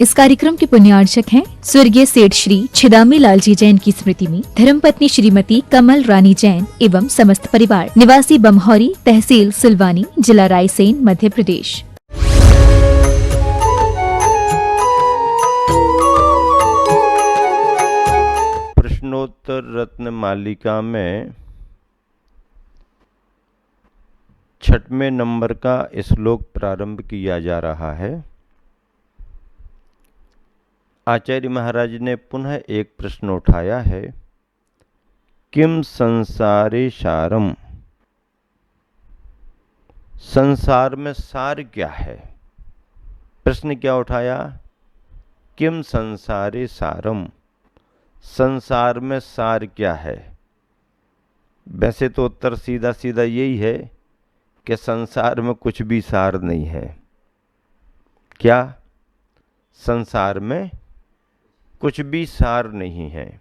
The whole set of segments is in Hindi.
इस कार्यक्रम के पुण्यार्चक हैं स्वर्गीय सेठ श्री छिदामी लाल जी जैन की स्मृति में धर्मपत्नी श्रीमती कमल रानी जैन एवं समस्त परिवार, निवासी बमहौरी, तहसील सिलवानी, जिला रायसेन, मध्य प्रदेश। प्रश्नोत्तर रत्न मालिका में 6वें नंबर का श्लोक प्रारंभ किया जा रहा है। आचार्य महाराज ने पुनः एक प्रश्न उठाया है, किम संसारे सारम, संसार में सार क्या है। प्रश्न क्या उठाया, किम संसारे सारम, संसार में सार क्या है। वैसे तो उत्तर सीधा सीधा यही है कि संसार में कुछ भी सार नहीं है। क्या संसार में कुछ भी सार नहीं है।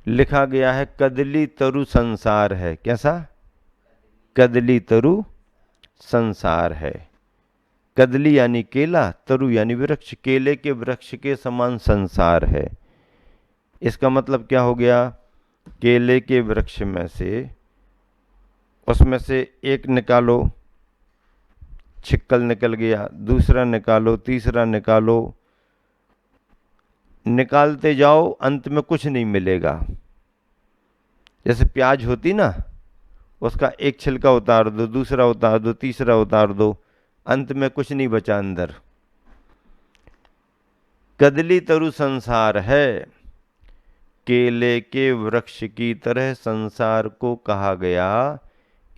लिखा गया है कदली तरु संसार है। कैसा? कदली तरु संसार है। कदली यानी केला, तरु यानी वृक्ष, केले के वृक्ष के समान संसार है। इसका मतलब क्या हो गया, केले के वृक्ष में से, उसमें से एक निकालो, छिक्कल निकल गया, दूसरा निकालो, तीसरा निकालो, निकालते जाओ, अंत में कुछ नहीं मिलेगा। जैसे प्याज होती ना, उसका एक छिलका उतार दो, दूसरा उतार दो, तीसरा उतार दो, अंत में कुछ नहीं बचा अंदर। कदली तरु संसार है, केले के वृक्ष की तरह संसार को कहा गया।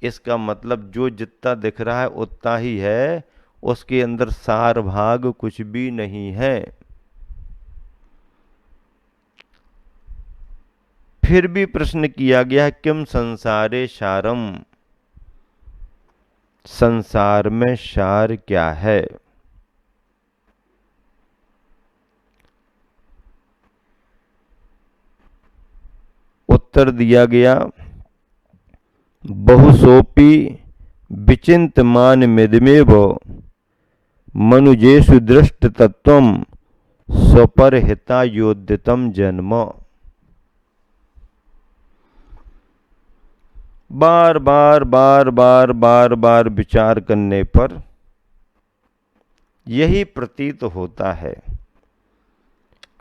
इसका मतलब जो जितना दिख रहा है उतना ही है, उसके अंदर सार भाग कुछ भी नहीं है। फिर भी प्रश्न किया गया है, किम संसारे सारम, संसार में सार क्या है। उत्तर दिया गया, बहुसोपी विचिंतमान मिदमेव मनुजेषु दृष्ट तत्वम स्वपरहिता योद्यतम जन्म। बार बार बार बार बार बार विचार करने पर यही प्रतीत होता है।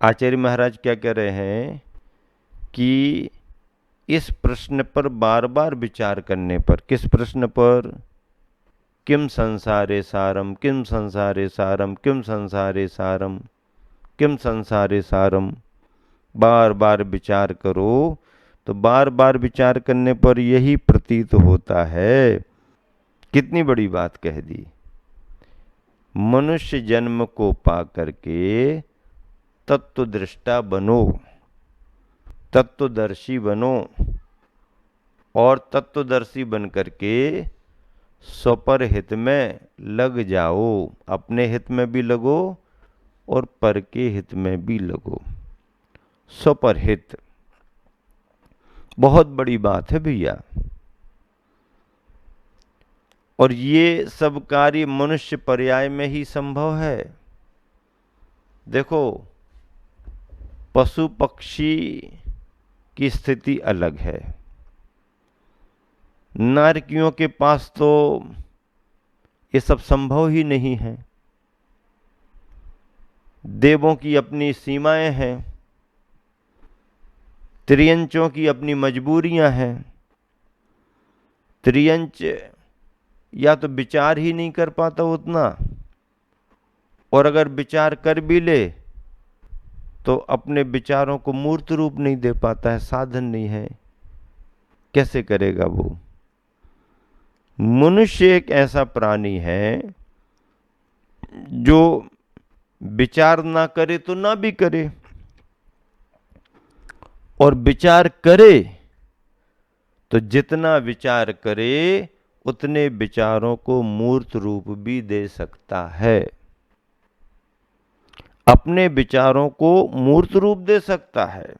आचार्य महाराज क्या कह रहे हैं कि इस प्रश्न पर बार बार विचार करने पर, किस प्रश्न पर, किम संसारे सारम, किम संसारे सारम, किम संसारे सारम, किम संसारे सारम, बार बार विचार करो तो बार बार विचार करने पर यही प्रतीत होता है। कितनी बड़ी बात कह दी। मनुष्य जन्म को पा करके तत्वदृष्टा बनो, तत्वदर्शी बनो, और तत्वदर्शी बन करके स्वपर हित में लग जाओ। अपने हित में भी लगो और पर के हित में भी लगो। स्वपर हित बहुत बड़ी बात है भैया। और ये सब कार्य मनुष्य पर्याय में ही संभव है। देखो, पशु पक्षी की स्थिति अलग है। नारकियों के पास तो ये सब संभव ही नहीं है। देवों की अपनी सीमाएं हैं, त्रियंचों की अपनी मजबूरियां हैं। त्रियंच या तो विचार ही नहीं कर पाता उतना, और अगर विचार कर भी ले तो अपने विचारों को मूर्त रूप नहीं दे पाता है, साधन नहीं है। कैसे करेगा वो? मनुष्य एक ऐसा प्राणी है जो विचार ना करे तो ना भी करे, और विचार करे तो जितना विचार करे उतने विचारों को मूर्त रूप भी दे सकता है। अपने विचारों को मूर्त रूप दे सकता है,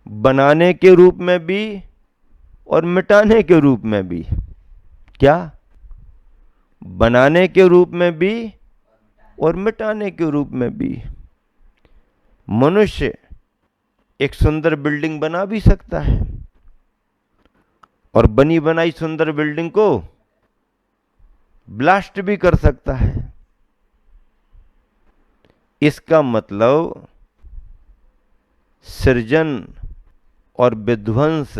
बनाने के रूप में भी और मिटाने के रूप में भी। क्या? बनाने के रूप में भी और मिटाने के रूप में भी। मनुष्य एक सुंदर बिल्डिंग बना भी सकता है और बनी बनाई सुंदर बिल्डिंग को ब्लास्ट भी कर सकता है। इसका मतलब सृजन और विध्वंस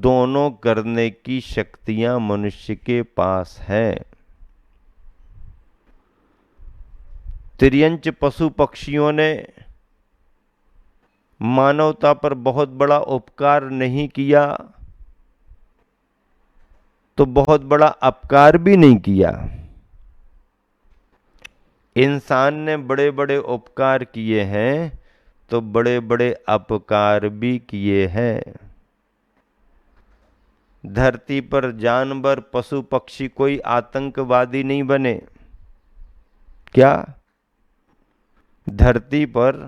दोनों करने की शक्तियां मनुष्य के पास है। तिर्यंच पशु पक्षियों ने मानवता पर बहुत बड़ा उपकार नहीं किया तो बहुत बड़ा अपकार भी नहीं किया। इंसान ने बड़े बड़े उपकार किए हैं तो बड़े बड़े अपकार भी किए हैं। धरती पर जानवर पशु पक्षी कोई आतंकवादी नहीं बने। क्या धरती पर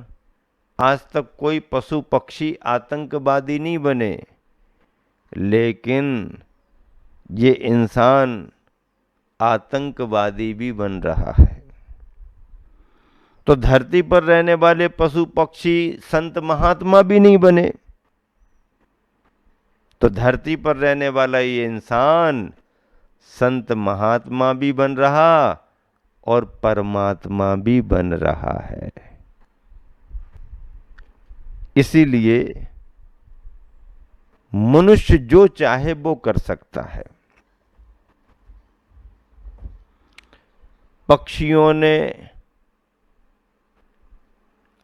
आज तक कोई पशु पक्षी आतंकवादी नहीं बने, लेकिन ये इंसान आतंकवादी भी बन रहा है। तो धरती पर रहने वाले पशु पक्षी संत महात्मा भी नहीं बने, तो धरती पर रहने वाला ये इंसान संत महात्मा भी बन रहा और परमात्मा भी बन रहा है। इसीलिए मनुष्य जो चाहे वो कर सकता है। पक्षियों ने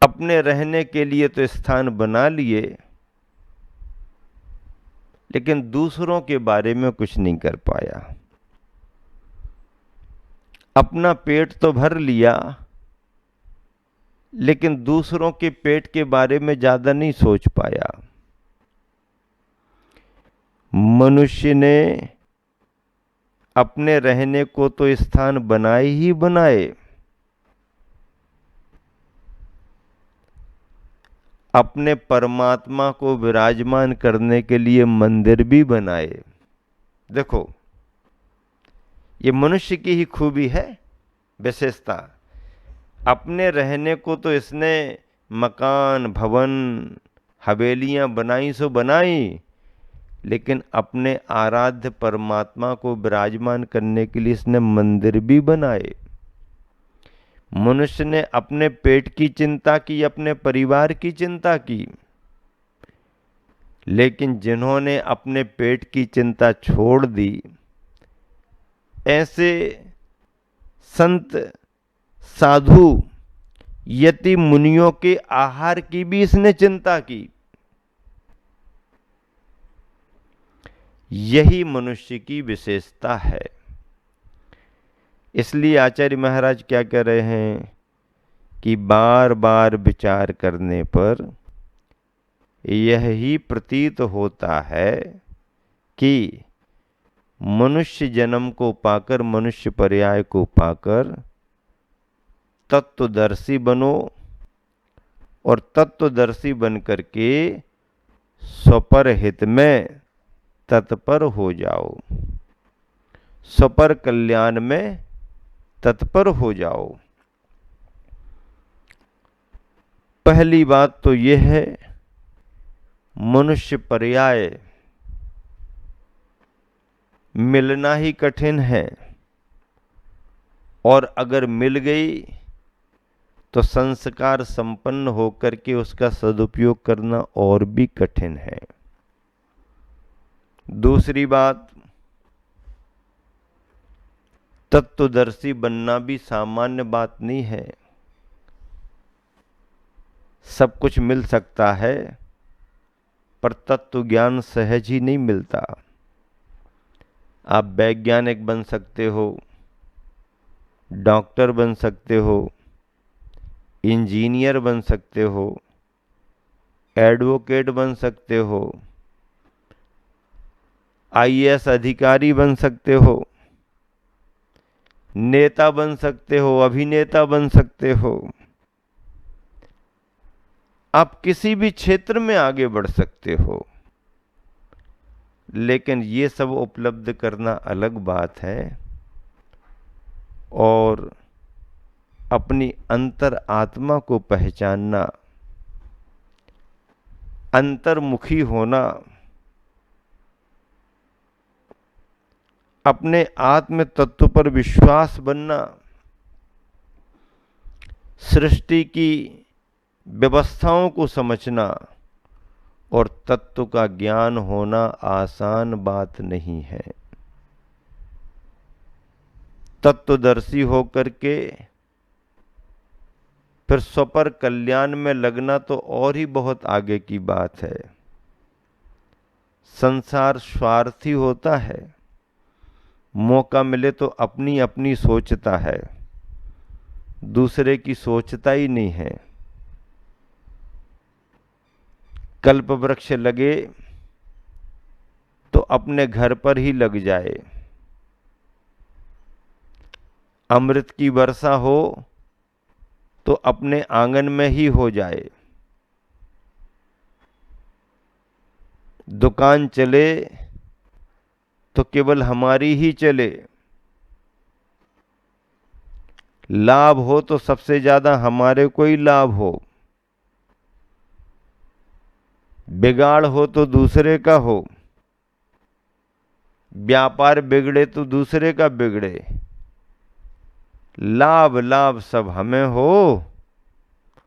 अपने रहने के लिए तो स्थान बना लिए, लेकिन दूसरों के बारे में कुछ नहीं कर पाया। अपना पेट तो भर लिया, लेकिन दूसरों के पेट के बारे में ज्यादा नहीं सोच पाया। मनुष्य ने अपने रहने को तो स्थान बनाए ही बनाए, अपने परमात्मा को विराजमान करने के लिए मंदिर भी बनाए। देखो, ये मनुष्य की ही खूबी है, विशेषता। अपने रहने को तो इसने मकान, भवन, हवेलियां बनाई सो बनाई, लेकिन अपने आराध्य परमात्मा को विराजमान करने के लिए इसने मंदिर भी बनाए। मनुष्य ने अपने पेट की चिंता की, अपने परिवार की चिंता की, लेकिन जिन्होंने अपने पेट की चिंता छोड़ दी, ऐसे संत, साधु, यति मुनियों के आहार की भी इसने चिंता की। यही मनुष्य की विशेषता है। इसलिए आचार्य महाराज क्या कह रहे हैं कि बार बार विचार करने पर यह ही प्रतीत होता है कि मनुष्य जन्म को पाकर, मनुष्य पर्याय को पाकर तत्वदर्शी बनो और तत्वदर्शी बनकर के स्वपर हित में तत्पर हो जाओ, स्वपर कल्याण में तत्पर हो जाओ। पहली बात तो यह है, मनुष्य पर्याय मिलना ही कठिन है, और अगर मिल गई तो संस्कार संपन्न होकर के उसका सदुपयोग करना और भी कठिन है। दूसरी बात, तत्वदर्शी बनना भी सामान्य बात नहीं है। सब कुछ मिल सकता है, पर तत्व ज्ञान सहज ही नहीं मिलता। आप वैज्ञानिक बन सकते हो, डॉक्टर बन सकते हो, इंजीनियर बन सकते हो, एडवोकेट बन सकते हो, आईएएस अधिकारी बन सकते हो, नेता बन सकते हो, अभिनेता बन सकते हो। आप किसी भी क्षेत्र में आगे बढ़ सकते हो, लेकिन ये सब उपलब्ध करना अलग बात है, और अपनी अंतर आत्मा को पहचानना, अंतर्मुखी होना, अपने आत्म तत्व पर विश्वास बनना, सृष्टि की व्यवस्थाओं को समझना और तत्व का ज्ञान होना आसान बात नहीं है। तत्वदर्शी होकर के फिर स्वपर कल्याण में लगना तो और ही बहुत आगे की बात है। संसार स्वार्थी होता है, मौका मिले तो अपनी अपनी सोचता है, दूसरे की सोचता ही नहीं है। कल्प वृक्ष लगे तो अपने घर पर ही लग जाए, अमृत की वर्षा हो तो अपने आंगन में ही हो जाए, दुकान चले तो केवल हमारी ही चले, लाभ हो तो सबसे ज्यादा हमारे को ही लाभ हो, बिगाड़ हो तो दूसरे का हो, व्यापार बिगड़े तो दूसरे का बिगड़े, लाभ लाभ सब हमें हो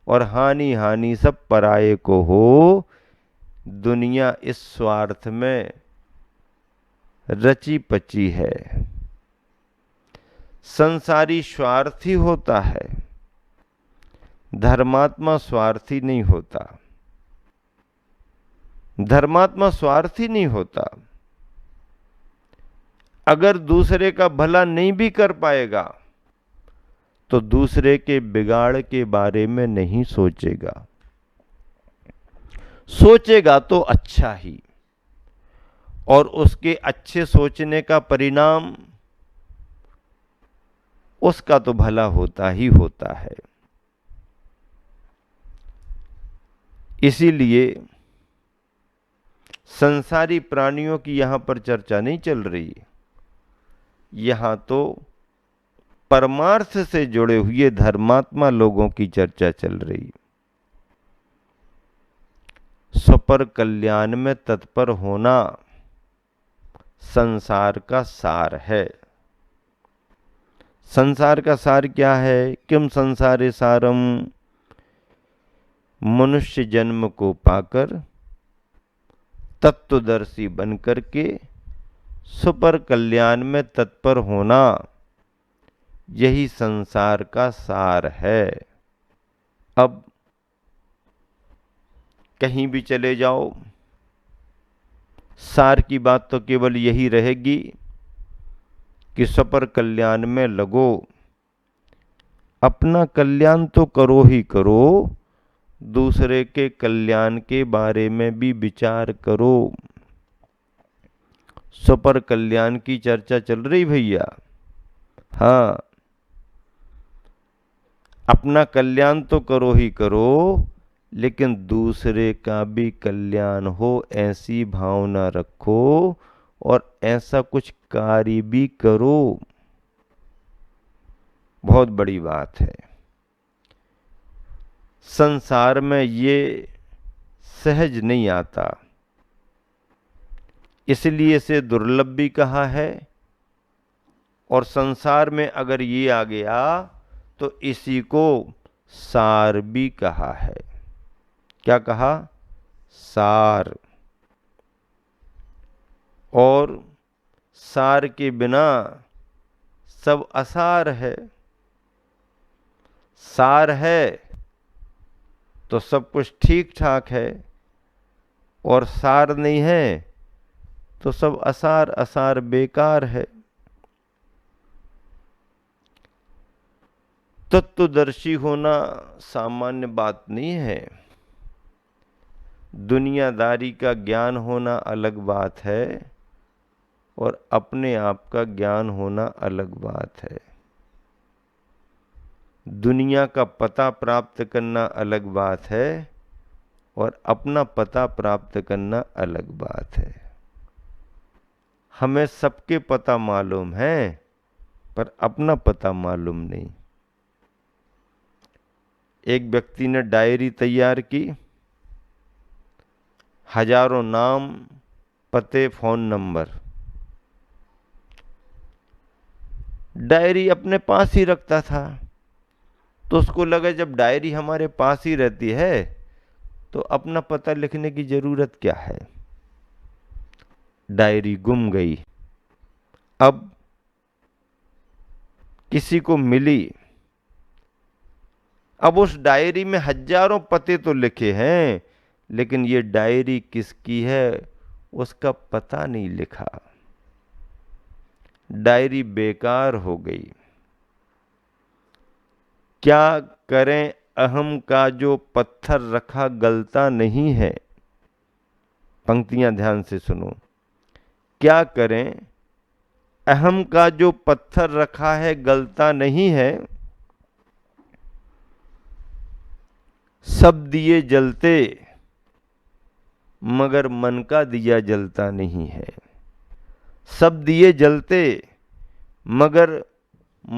और हानि हानि सब पराये को हो। दुनिया इस स्वार्थ में रची पची है। संसारी स्वार्थी होता है, धर्मात्मा स्वार्थी नहीं होता। धर्मात्मा स्वार्थी नहीं होता। अगर दूसरे का भला नहीं भी कर पाएगा तो दूसरे के बिगाड़ के बारे में नहीं सोचेगा, सोचेगा तो अच्छा ही, और उसके अच्छे सोचने का परिणाम उसका तो भला होता ही होता है। इसीलिए संसारी प्राणियों की यहां पर चर्चा नहीं चल रही, यहां तो परमार्थ से जुड़े हुए धर्मात्मा लोगों की चर्चा चल रही। स्वपर कल्याण में तत्पर होना संसार का सार है। संसार का सार क्या है? किम संसारे सारम, मनुष्य जन्म को पाकर तत्वदर्शी बनकर के स्वपर कल्याण में तत्पर होना, यही संसार का सार है। अब कहीं भी चले जाओ, सार की बात तो केवल यही रहेगी कि स्वपर कल्याण में लगो, अपना कल्याण तो करो ही करो, दूसरे के कल्याण के बारे में भी विचार करो। स्वपर कल्याण की चर्चा चल रही भैया। हाँ, अपना कल्याण तो करो ही करो, लेकिन दूसरे का भी कल्याण हो ऐसी भावना रखो और ऐसा कुछ कार्य भी करो। बहुत बड़ी बात है। संसार में ये सहज नहीं आता, इसलिए इसे दुर्लभ भी कहा है, और संसार में अगर ये आ गया तो इसी को सार भी कहा है। क्या कहा? सार। और सार के बिना सब असार है। सार है तो सब कुछ ठीक ठाक है, और सार नहीं है तो सब असार असार बेकार है। तत्वदर्शी होना सामान्य बात नहीं है। दुनियादारी का ज्ञान होना अलग बात है और अपने आप का ज्ञान होना अलग बात है। दुनिया का पता प्राप्त करना अलग बात है और अपना पता प्राप्त करना अलग बात है। हमें सबके पता मालूम है, पर अपना पता मालूम नहीं। एक व्यक्ति ने डायरी तैयार की, हजारों नाम, पते, फोन नंबर, डायरी अपने पास ही रखता था। तो उसको लगा जब डायरी हमारे पास ही रहती है तो अपना पता लिखने की जरूरत क्या है। डायरी गुम गई। अब किसी को मिली। अब उस डायरी में हजारों पते तो लिखे हैं, लेकिन ये डायरी किसकी है उसका पता नहीं लिखा। डायरी बेकार हो गई। क्या करें, अहम का जो पत्थर रखा गलता नहीं है। पंक्तियां ध्यान से सुनो। क्या करें, अहम का जो पत्थर रखा है गलता नहीं है। सब दिए जलते मगर मन का दिया जलता नहीं है। सब दिए जलते मगर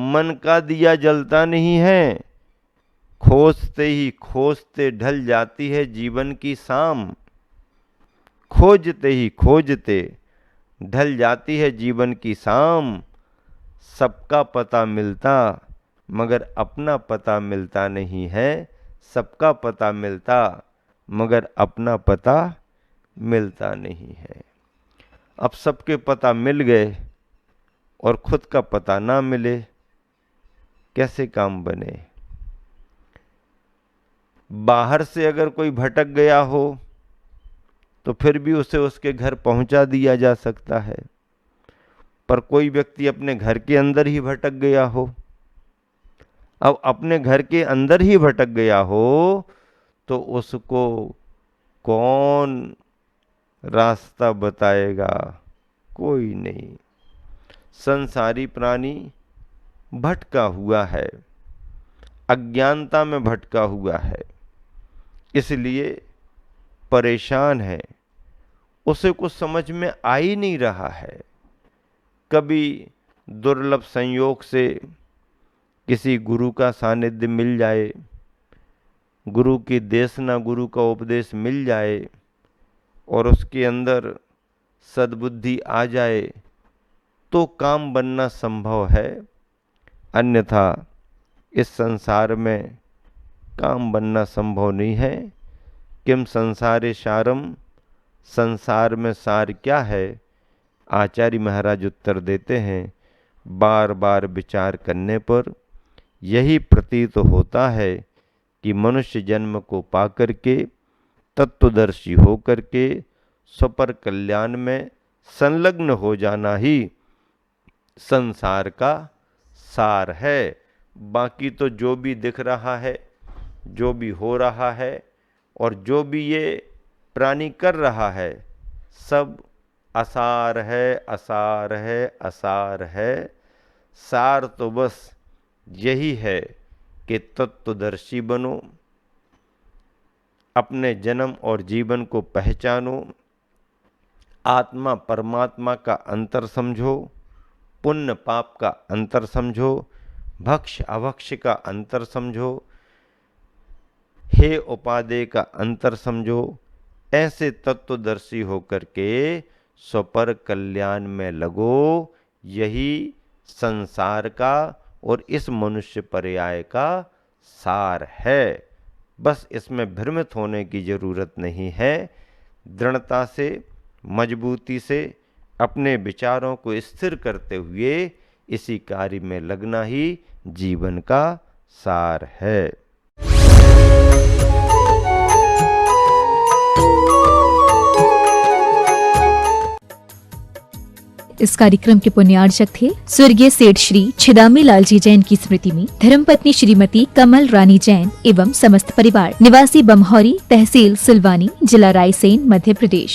मन का दिया जलता नहीं है। खोजते ही खोजते ढल जाती है जीवन की शाम। खोजते ही खोजते ढल जाती है जीवन की शाम। सबका पता मिलता मगर अपना पता मिलता नहीं है। सबका पता मिलता मगर अपना पता मिलता नहीं है। अब सबके पता मिल गए और खुद का पता ना मिले, कैसे काम बने। बाहर से अगर कोई भटक गया हो तो फिर भी उसे उसके घर पहुंचा दिया जा सकता है, पर कोई व्यक्ति अपने घर के अंदर ही भटक गया हो। अब अपने घर के अंदर ही भटक गया हो तो उसको कौन रास्ता बताएगा? कोई नहीं। संसारी प्राणी भटका हुआ है, अज्ञानता में भटका हुआ है, इसलिए परेशान है। उसे कुछ समझ में आ ही नहीं रहा है। कभी दुर्लभ संयोग से किसी गुरु का सानिध्य मिल जाए, गुरु की देशना, गुरु का उपदेश मिल जाए और उसके अंदर सद्बुद्धि आ जाए तो काम बनना संभव है। अन्यथा इस संसार में काम बनना संभव नहीं है। किम संसारे सारम, संसार में सार क्या है? आचार्य महाराज उत्तर देते हैं, बार बार विचार करने पर यही प्रतीत होता है कि मनुष्य जन्म को पाकर के तत्वदर्शी होकर के स्वपर कल्याण में संलग्न हो जाना ही संसार का सार है। बाकी तो जो भी दिख रहा है, जो भी हो रहा है और जो भी ये प्राणी कर रहा है, सब असार है, असार है, असार है। सार तो बस यही है कि तत्वदर्शी बनो, अपने जन्म और जीवन को पहचानो, आत्मा परमात्मा का अंतर समझो, पुण्य पाप का अंतर समझो, भक्ष अभक्ष का अंतर समझो, हे उपादेय का अंतर समझो। ऐसे तत्वदर्शी होकर के स्वपर कल्याण में लगो। यही संसार का और इस मनुष्य पर्याय का सार है। बस इसमें भ्रमित होने की जरूरत नहीं है। दृढ़ता से, मजबूती से अपने विचारों को स्थिर करते हुए इसी कार्य में लगना ही जीवन का सार है। इस कार्यक्रम के पुण्यार्चक थे स्वर्गीय सेठ श्री छिदामी लाल जी जैन की स्मृति में धर्मपत्नी श्रीमती कमल रानी जैन एवं समस्त परिवार, निवासी बमहौरी, तहसील सिलवानी, जिला रायसेन, मध्य प्रदेश।